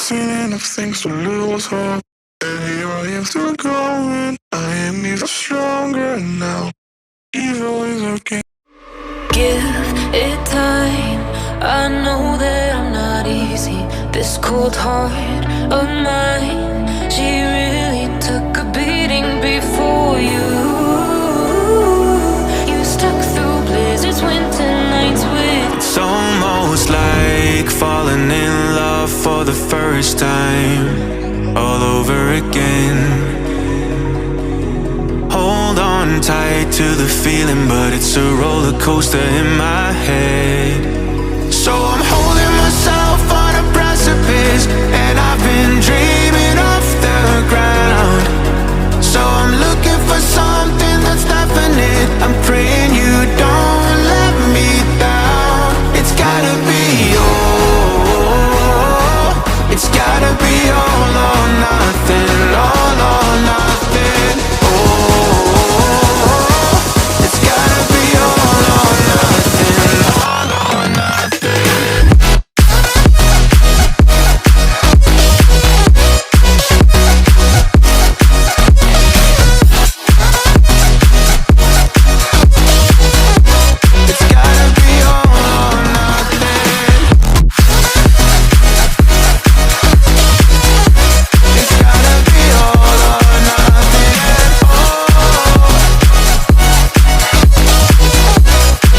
seen enough things to lose hope. And here I am still going. I am even stronger now, even when looking. Give it time. I know that I'm not easy. This cold heart of mine, she really took a beating before you. You stuck through blizzards, winter nights with. It's almost like falling in love for the first time, all over again. Hold on tight to the feeling, but it's a roller coaster in my head. So I'm holding myself on a precipice, and I've been dreaming off the ground. So I'm looking for something that's definite. I'm praying you don't let me down. It's gotta be all. It's gotta be all or nothing. All or nothing. It's gotta be all or nothing. All or nothing. It's gotta be all or nothing. It's gotta be all or nothing.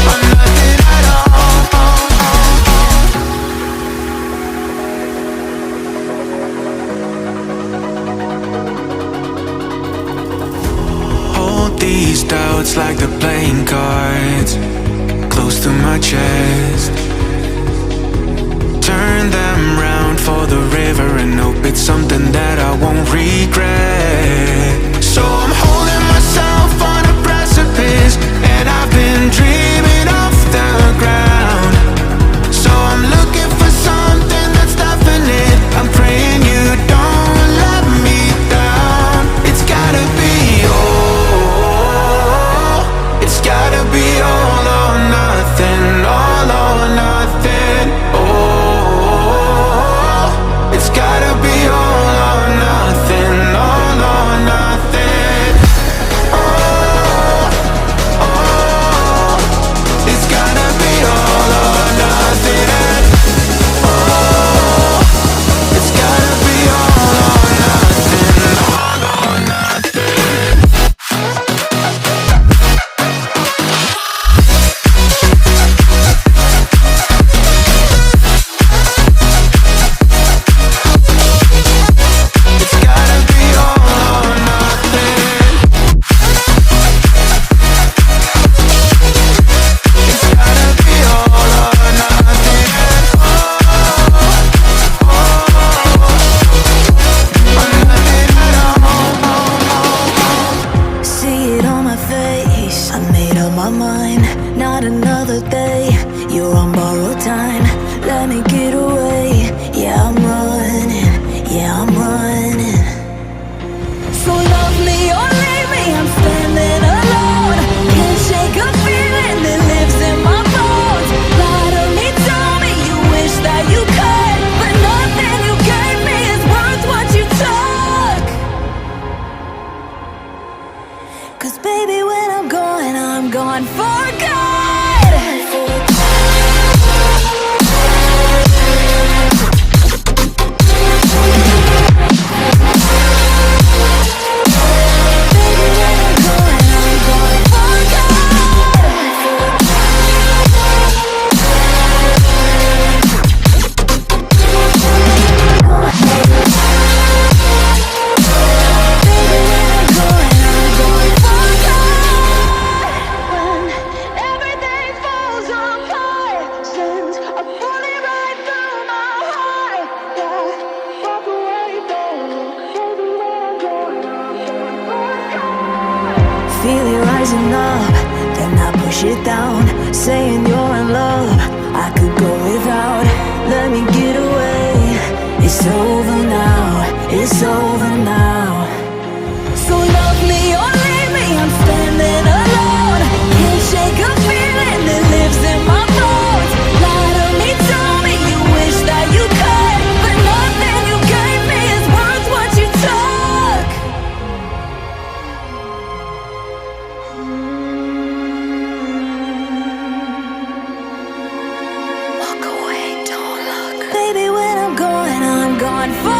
Or nothing at all. Hold these doubts like the playing cards close to my chest. Turn them round for the river and hope it's something that I won't regret. So I'm holding myself on a precipice, and I've been dreaming off the ground. So I'm looking for something that's definite. I'm praying you don't let me down. It's gotta be all. It's gotta be all or nothing. All or nothing. Oh, it's gotta be all or nothing. All or nothing. Oh, oh, it's gotta be all or nothing. Oh, it's gotta be all or nothing. All or nothing. It's gotta be all or nothing. It's gotta be all or nothing. Oh, or nothing at all. See it on my face, I made up my mind. Not another day, you're on borrowed time. Let me get away, yeah I'm running, yeah I'm running. So love me or leave me, I'm standing alone. Can't shake a feeling that lives in my bones. Lie to me, tell me you wish that you could, but nothing you gave me is worth what you took. 'Cause baby, when I'm gone for good. Feel it rising up, then I push it down, saying you're in love, I could go without. Let me get away, it's over now, it's over now. So love me or leave me, I'm standing alone. Can't shake a feeling that lives in my bones. Lie to me, tell me you wish that you could, but nothing you and fall.